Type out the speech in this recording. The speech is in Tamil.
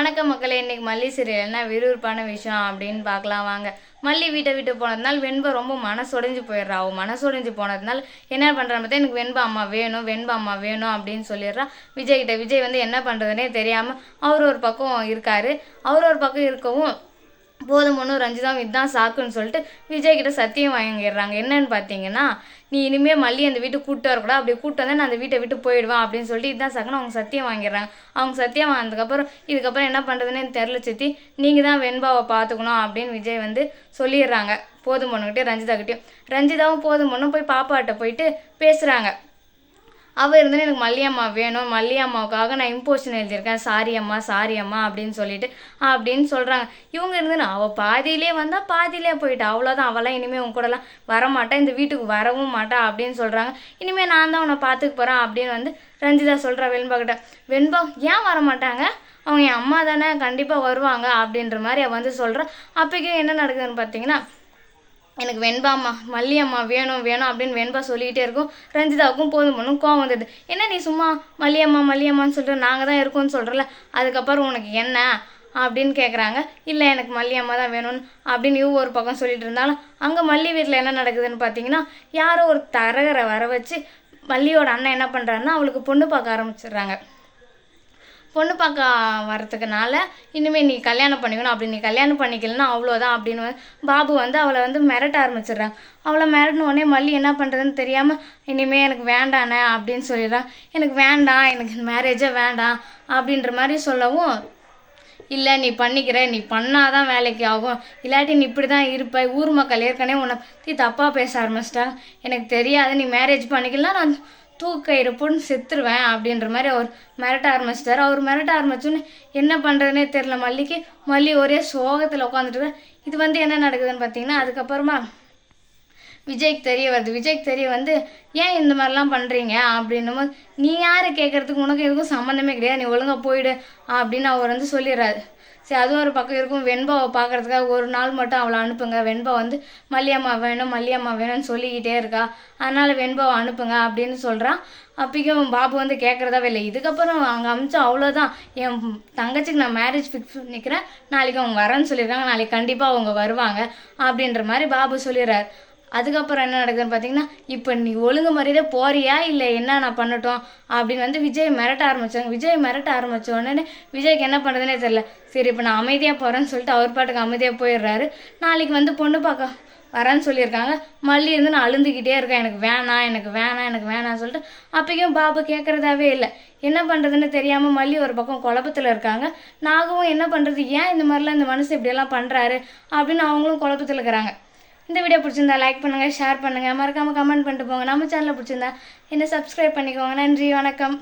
வணக்கம் மக்களே. இன்னைக்கு மல்லி சீரியல் என்ன விறுவிறுப்பான விஷயம் அப்படின்னு பார்க்கலாம் வாங்க. மல்லி வீட்டை விட்டு போனதுனால வெண்பா ரொம்ப மனசொடைஞ்சு போயிடுறா. அவள் மனசொடைஞ்சு போனதுனால என்ன பண்ணுறான்னு பார்த்தா எனக்கு வெண்பா அம்மா வேணும், வெண்பா அம்மா வேணும் அப்படின்னு சொல்லிடுறா விஜய் கிட்ட. விஜய் வந்து என்ன பண்ணுறதுனே தெரியாமல் அவர் ஒரு பக்கம் இருக்காரு. அவர் ஒரு பக்கம் இருக்கவும் போதும் ஒன்றும் ரஞ்சிதாவும் இதுதான் சாக்குன்னு சொல்லிட்டு விஜய் கிட்ட சத்தியம் வாங்கிடுறாங்க. என்னன்னு பார்த்தீங்கன்னா, நீ இனிமேல் மல்லி அந்த வீட்டுக்கு கூப்பிட்டு வரக்கூடாது, அப்படி கூப்பிட்டு வந்தால் நான் அந்த வீட்டை விட்டு போயிடுவேன் அப்படின்னு சொல்லிட்டு இதுதான் சாக்குன்னு அவங்க சத்தியம் வாங்கிடுறாங்க. அவங்க சத்தியம் வாங்கினதுக்கப்புறம் இதுக்கப்புறம் என்ன பண்ணுறதுன்னு தெரில சித்தி, நீங்கள் தான் வெண்பாவை பார்த்துக்கணும் அப்படின்னு விஜய் வந்து சொல்லிடுறாங்க போதும் பொண்ணுக்கிட்டே ரஞ்சிதாக்கிட்டையும். ரஞ்சிதாவும் போதும் பொண்ணும் போய் பாப்பாட்ட போயிட்டு பேசுகிறாங்க. அவள் இருந்தோன்னே எனக்கு மல்லியம்மா வேணும், மல்லியம்மாவுக்காக நான் இம்போஷன் எழுதியிருக்கேன், சாரி அம்மா சாரி அம்மா அப்படின்னு சொல்லிட்டு அப்படின்னு சொல்கிறாங்க. இவங்க இருந்துன்னு அவள் பாதியிலே வந்தால் பாதியிலே போயிட்டா, அவ்வளோதான், அவளாம் இனிமேல் உங்க கூடலாம் வரமாட்டேன், இந்த வீட்டுக்கு வரவும் மாட்டா அப்படின்னு சொல்கிறாங்க. இனிமேல் நான் தான் உன்னை பார்த்துக்க போகிறேன் அப்படின்னு வந்து ரஞ்சிதா சொல்கிறா வெண்பா கிட்ட. வெண்பா ஏன் வரமாட்டாங்க, அவங்க என் அம்மா தானே, கண்டிப்பாக வருவாங்க அப்படின்ற மாதிரி அவள் வந்து சொல்கிறா. அப்போக்கே என்ன நடக்குதுன்னு பார்த்தீங்கன்னா, எனக்கு வெண்பாம்மா மல்லியம்மா வேணும் வேணும் அப்படின்னு வெண்பா சொல்லிக்கிட்டே இருக்கும். ரஞ்சிதாவுக்கும் போதும் பொண்ணும் கோவம் வந்துடுது. என்ன நீ சும்மா மல்லியம்மா மல்லியம்மான்னு சொல்லிட்டு நாங்கள் தான் இருக்கோம்னு சொல்கிறல, அதுக்கப்புறம் உனக்கு என்ன அப்படின்னு கேட்குறாங்க. இல்லை எனக்கு மல்லியம்மா தான் வேணும்னு அப்படின்னு ஒரு பக்கம் சொல்லிட்டு இருந்தாலும் அங்கே மல்லி வீட்டில் என்ன நடக்குதுன்னு பார்த்தீங்கன்னா, யாரோ ஒரு தரகரை வர வச்சு மல்லியோட அண்ணன் என்ன பண்ணுறாருன்னா அவளுக்கு பொண்ணு பார்க்க ஆரம்பிச்சிடுறாங்க. பொண்ணு பார்க்க வரத்துக்குனால இனிமேல் நீ கல்யாணம் பண்ணிக்கணும், அப்படி நீ கல்யாணம் பண்ணிக்கலன்னா அவ்வளோதான் அப்படின்னு பாபு வந்து அவளை வந்து மிரட்ட ஆரம்பிச்சிடுறாங்க. அவளை மிரட்டின உடனே மல்லி என்ன பண்ணுறதுன்னு தெரியாமல் இனிமேல் எனக்கு வேண்டானே அப்படின்னு சொல்லிடுறான். எனக்கு வேண்டாம், எனக்கு மேரேஜே வேண்டாம் அப்படின்ற மாதிரி சொல்லவும், இல்லை நீ பண்ணிக்கிற, நீ பண்ணாதான் வேலைக்கு ஆகும், இல்லாட்டி நீ இப்படி தான் இருப்ப, ஊர் மக்கள் ஏற்கனவே உன்னை பற்றி தப்பாக பேச ஆரம்பிச்சிட்டாங்க, எனக்கு தெரியாது, நீ மேரேஜ் பண்ணிக்கலாம், நான் தூக்கயிறு போட்டு செத்துருவேன் அப்படின்ற மாதிரி அவர் மிரட்ட ஆரம்பிச்சிட்டாரு. அவர் மிரட்ட ஆரம்பிச்சோன்னு என்ன பண்ணுறதுனே தெரில மல்லிக்கு. மல்லி ஒரே சோகத்தில் உட்காந்துட்டு இது வந்து என்ன நடக்குதுன்னு பார்த்தீங்கன்னா, அதுக்கப்புறமா விஜய்க்கு தெரிய வருது. விஜய்க்கு தெரிய வந்து ஏன் இந்த மாதிரிலாம் பண்ணுறீங்க அப்படின்னும் போது, நீ யார் கேட்குறதுக்கு, உனக்கு எதுக்கும் சம்மந்தமே கிடையாது, நீ ஒழுங்காக போயிடு அப்படின்னு அவர் வந்து சொல்லிடுறாரு. சரி, அதுவும் ஒரு பக்கம் இருக்கும். வெண்பாவை பார்க்குறதுக்காக ஒரு நாள் மட்டும் அவளை அனுப்புங்க, வெண்பா வந்து மல்லியம்மா வேணும் மல்லியம்மா வேணும்னு சொல்லிக்கிட்டே இருக்கா, அதனால் வெண்பாவை அனுப்புங்க அப்படின்னு சொல்கிறான். அப்போக்கும் பாபு வந்து கேட்குறதாவே இல்லை. இதுக்கப்புறம் அங்கே அமிச்சா அவ்வளோதான், என் தங்கச்சிக்கு நான் மேரேஜ் ஃபிக்ஸ் பண்ணிக்கிறேன், நாளைக்கு அவங்க வரேன்னு சொல்லியிருக்காங்க, நாளைக்கு கண்டிப்பாக அவங்க வருவாங்க அப்படின்ற மாதிரி பாபு சொல்லிடுறாரு. அதுக்கப்புறம் என்ன நடக்குதுன்னு பார்த்தீங்கன்னா, இப்போ நீ ஒழுங்கு மாதிரியே போறியா இல்லை என்ன நான் பண்ணட்டும் அப்படின்னு வந்து விஜய் மிரட்ட ஆரம்பித்தாங்க. விஜய் மிரட்ட ஆரம்பித்த உடனே விஜய்க்கு என்ன பண்ணுறதுனே தெரில. சரி இப்போ நான் அமைதியாக போகிறேன்னு சொல்லிட்டு அவர் பாட்டுக்கு அமைதியாக போயிடுறாரு. நாளைக்கு வந்து பொண்ணு பார்க்க வரேன்னு சொல்லியிருக்காங்க. மல்லி இருந்து நான் அழுந்துக்கிட்டே இருக்கேன், எனக்கு வேணாம் எனக்கு வேணாம் எனக்கு வேணாம்னு சொல்லிட்டு. அப்போக்கும் பாபு கேட்குறதாவே இல்லை. என்ன பண்ணுறதுன்னு தெரியாமல் மல்லி ஒரு பக்கம் குழப்பத்தில் இருக்காங்க. நாகவும் என்ன பண்ணுறது, ஏன் இந்த மாதிரிலாம் இந்த மனுஷன் இப்படியெல்லாம் பண்ணுறாரு அப்படின்னு அவங்களும் குழப்பத்தில் இருக்கிறாங்க. இந்த வீடியோ பிடிச்சிருந்தா லைக் பண்ணுங்கள், ஷேர் பண்ணுங்கள், மறக்காமல் கமெண்ட் பண்ணிட்டு போங்க. நம்ம சேனலில் பிடிச்சிருந்தா என்ன சப்ஸ்கிரைப் பண்ணிக்கோங்க. நன்றி, வணக்கம்.